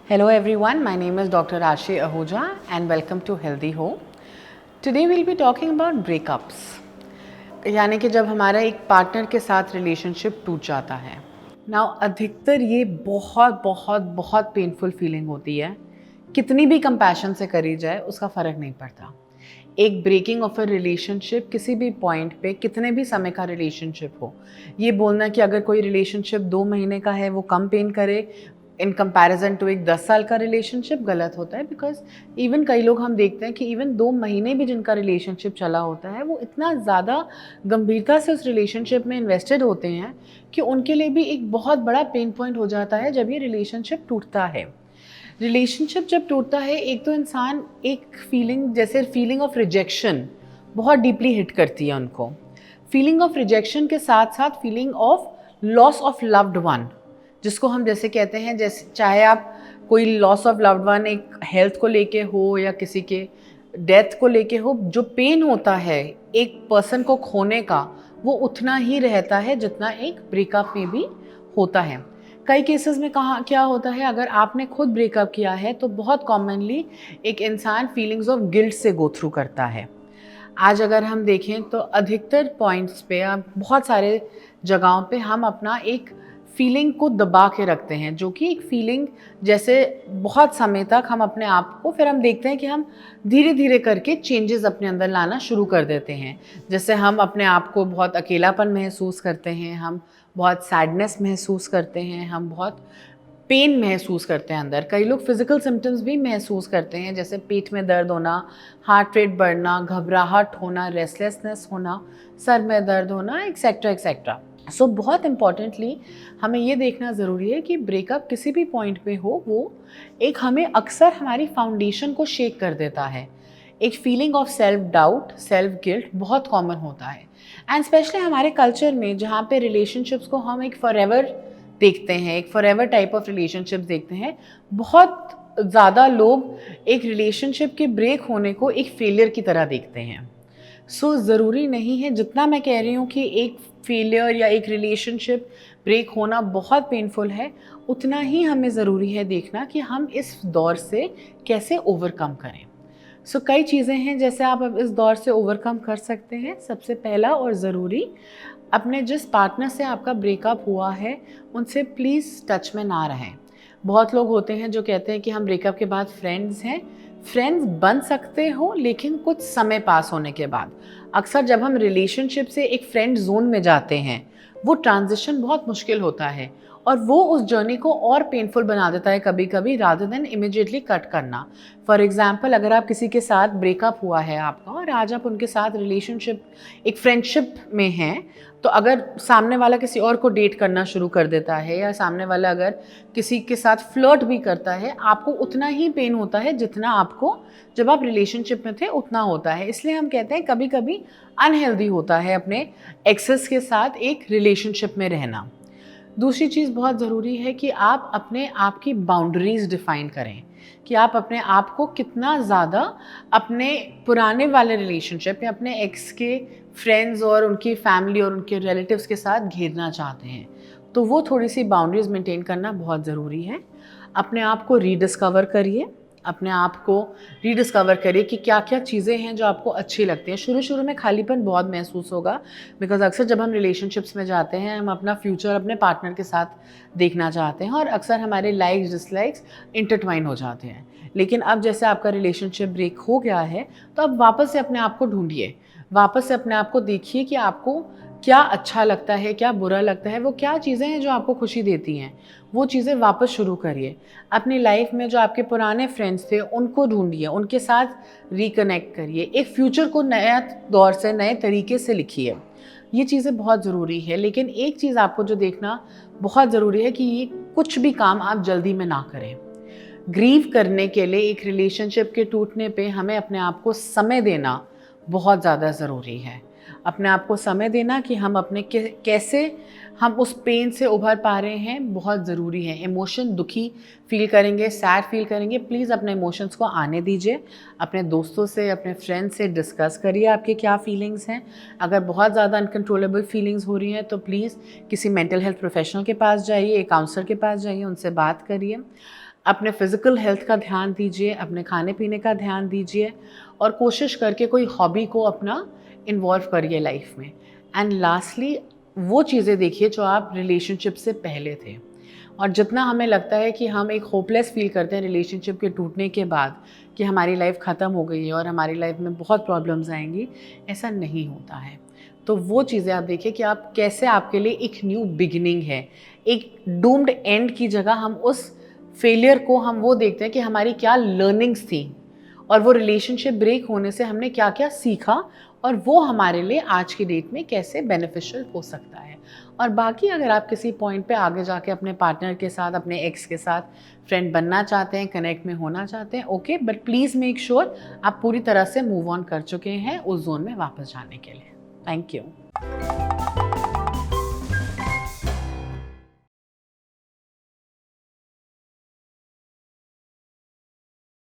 Hello everyone, my name is Dr. Rashi Ahuja and welcome to Healthy Home. Today we'll be talking about breakups. यानी कि जब हमारा एक partner के साथ रिलेशनशिप टूट जाता है. Now अधिकतर ये बहुत बहुत बहुत पेनफुल फीलिंग होती है. कितनी भी कंपैशन से करी जाए उसका फ़र्क नहीं पड़ता. एक ब्रेकिंग ऑफ अ रिलेशनशिप किसी भी पॉइंट पे कितने भी समय का रिलेशनशिप हो, ये बोलना कि अगर कोई रिलेशनशिप 2 महीने का है वो कम पेन करे इन कंपैरिजन टू एक 10 साल का रिलेशनशिप गलत होता है. बिकॉज इवन कई लोग हम देखते हैं कि इवन 2 महीने भी जिनका रिलेशनशिप चला होता है वो इतना ज़्यादा गंभीरता से उस रिलेशनशिप में इन्वेस्टेड होते हैं कि उनके लिए भी एक बहुत बड़ा पेन पॉइंट हो जाता है जब ये रिलेशनशिप टूटता है. रिलेशनशिप जब टूटता है एक तो इंसान एक फीलिंग जैसे फीलिंग ऑफ रिजेक्शन बहुत डीपली हिट करती है उनको. फीलिंग ऑफ रिजेक्शन के साथ साथ feeling of loss of loved one, जिसको हम जैसे कहते हैं, जैसे चाहे आप कोई लॉस ऑफ लव्ड वन एक हेल्थ को लेके हो या किसी के डेथ को लेके हो, जो पेन होता है एक पर्सन को खोने का वो उतना ही रहता है जितना एक ब्रेकअप में भी होता है. कई केसेस में क्या होता है, अगर आपने खुद ब्रेकअप किया है तो बहुत कॉमनली एक इंसान फीलिंग्स ऑफ गिल्ट से गो थ्रू करता है. आज अगर हम देखें तो अधिकतर पॉइंट्स पे बहुत सारे जगहों पे हम अपना एक फीलिंग को दबा के रखते हैं, जो कि एक फीलिंग जैसे बहुत समय तक हम अपने आप को, फिर हम देखते हैं कि हम धीरे धीरे करके चेंजेस अपने अंदर लाना शुरू कर देते हैं. जैसे हम अपने आप को बहुत अकेलापन महसूस करते हैं, हम बहुत सैडनेस महसूस करते हैं, हम बहुत पेन महसूस करते हैं अंदर. कई लोग फिजिकल सिम्टम्स भी महसूस करते हैं, जैसे पेट में दर्द होना, हार्ट रेट बढ़ना, घबराहट होना, रेस्टलेसनेस होना, सर में दर्द होना, एक्सेट्रा एक्सेट्रा. सो बहुत इम्पॉर्टेंटली हमें ये देखना ज़रूरी है कि ब्रेकअप किसी भी पॉइंट पे हो वो एक हमें अक्सर हमारी फाउंडेशन को शेक कर देता है. एक feeling of self doubt, self guilt बहुत कॉमन होता है. एंड स्पेशली हमारे कल्चर में जहाँ पे रिलेशनशिप्स को हम एक फॉरएवर देखते हैं, एक फॉरएवर टाइप ऑफ रिलेशनशिप्स देखते हैं, बहुत ज़्यादा लोग एक रिलेशनशिप के ब्रेक होने को एक फेलियर की तरह देखते हैं. सो ज़रूरी नहीं है, जितना मैं कह रही हूँ कि एक फेलियर या एक रिलेशनशिप ब्रेक होना बहुत पेनफुल है, उतना ही हमें ज़रूरी है देखना कि हम इस दौर से कैसे ओवरकम करें. सो कई चीज़ें हैं जैसे आप अब इस दौर से ओवरकम कर सकते हैं. सबसे पहला और ज़रूरी, अपने जिस पार्टनर से आपका ब्रेकअप हुआ है उनसे प्लीज़ टच में ना रहें. बहुत लोग होते हैं जो कहते हैं कि हम ब्रेकअप के बाद फ्रेंड्स हैं. फ्रेंड्स बन सकते हो लेकिन कुछ समय पास होने के बाद. अक्सर जब हम रिलेशनशिप से एक फ्रेंड जोन में जाते हैं वो ट्रांजिशन बहुत मुश्किल होता है और वो उस जर्नी को और पेनफुल बना देता है कभी कभी, रादर देन इमिजिएटली कट करना. फॉर एग्जाम्पल, अगर आप किसी के साथ ब्रेकअप हुआ है आपका और आज आप उनके साथ रिलेशनशिप एक फ्रेंडशिप में हैं, तो अगर सामने वाला किसी और को डेट करना शुरू कर देता है या सामने वाला अगर किसी के साथ फ्लर्ट भी करता है, आपको उतना ही पेन होता है जितना आपको जब आप रिलेशनशिप में थे उतना होता है. इसलिए हम कहते हैं कभी कभी अनहेल्दी होता है अपने एक्सेस के साथ एक रिलेशनशिप में रहना. दूसरी चीज़ बहुत ज़रूरी है कि आप अपने आप की बाउंड्रीज़ डिफ़ाइन करें कि आप अपने आप को कितना ज़्यादा अपने पुराने वाले रिलेशनशिप या अपने एक्स के फ्रेंड्स और उनकी फैमिली और उनके रिलेटिव्स के साथ घेरना चाहते हैं. तो वो थोड़ी सी बाउंड्रीज़ मेंटेन करना बहुत ज़रूरी है. अपने आप को रीडिस्कवर करिए, अपने आप को रीडिस्कवर करिए कि क्या क्या चीज़ें हैं जो आपको अच्छी लगती हैं. शुरू शुरू में खालीपन बहुत महसूस होगा, बिकॉज अक्सर जब हम रिलेशनशिप्स में जाते हैं हम अपना फ्यूचर अपने पार्टनर के साथ देखना चाहते हैं और अक्सर हमारे लाइक्स डिसलाइक्स इंटरट्वाइन हो जाते हैं. लेकिन अब जैसे आपका रिलेशनशिप ब्रेक हो गया है तो अब वापस से अपने आप को ढूंढिए, वापस से अपने आप को देखिए कि आपको क्या अच्छा लगता है, क्या बुरा लगता है, वो क्या चीज़ें हैं जो आपको खुशी देती हैं, वो चीज़ें वापस शुरू करिए. अपनी लाइफ में जो आपके पुराने फ्रेंड्स थे उनको ढूंढिए, उनके साथ रिकनेक्ट करिए, एक फ्यूचर को नया दौर से नए तरीके से लिखिए. ये चीज़ें बहुत ज़रूरी है. लेकिन एक चीज़ आपको जो देखना बहुत ज़रूरी है कि ये कुछ भी काम आप जल्दी में ना करें. ग्रीव करने के लिए एक रिलेशनशिप के टूटने पे हमें अपने आप को समय देना बहुत ज़्यादा ज़रूरी है. अपने आप को समय देना कि हम अपने कैसे हम उस पेन से उभर पा रहे हैं बहुत ज़रूरी है. इमोशन दुखी फील करेंगे, सैड फील करेंगे, प्लीज़ अपने इमोशंस को आने दीजिए. अपने दोस्तों से, अपने फ्रेंड्स से डिस्कस करिए आपके क्या फीलिंग्स हैं. अगर बहुत ज़्यादा अनकंट्रोलेबल फीलिंग्स हो रही हैं तो प्लीज़ किसी मेंटल हेल्थ प्रोफेशनल के पास जाइए, एक काउंसलर के पास जाइए, उनसे बात करिए. अपने फिज़िकल हेल्थ का ध्यान दीजिए, अपने खाने पीने का ध्यान दीजिए और कोशिश करके कोई हॉबी को अपना इन्वॉल्व करिए लाइफ में। एंड लास्टली वो चीज़ें देखिए जो आप रिलेशनशिप से पहले थे। और जितना हमें लगता है कि हम एक होपलेस फील करते हैं रिलेशनशिप के टूटने के बाद कि हमारी लाइफ ख़त्म हो गई है और हमारी लाइफ में बहुत प्रॉब्लम्स आएंगी, ऐसा नहीं होता है। तो वो चीज़ें आप देखिए कि आप कैसे आपके लिए एक न्यू बिगिनिंग है। एक डूम्ड एंड की जगह हम उस फेलियर को हम वो देखते हैं कि हमारी क्या लर्निंग्स थी और वो रिलेशनशिप ब्रेक होने से हमने क्या क्या सीखा और वो हमारे लिए आज की डेट में कैसे बेनिफिशियल हो सकता है। और बाकी अगर आप किसी पॉइंट पे आगे जाके अपने पार्टनर के साथ, अपने एक्स के साथ फ्रेंड बनना चाहते हैं, कनेक्ट में होना चाहते हैं, okay, but please make sure आप पूरी तरह से मूव ऑन कर चुके हैं उस जोन में वापस जाने के लिए। Thank you.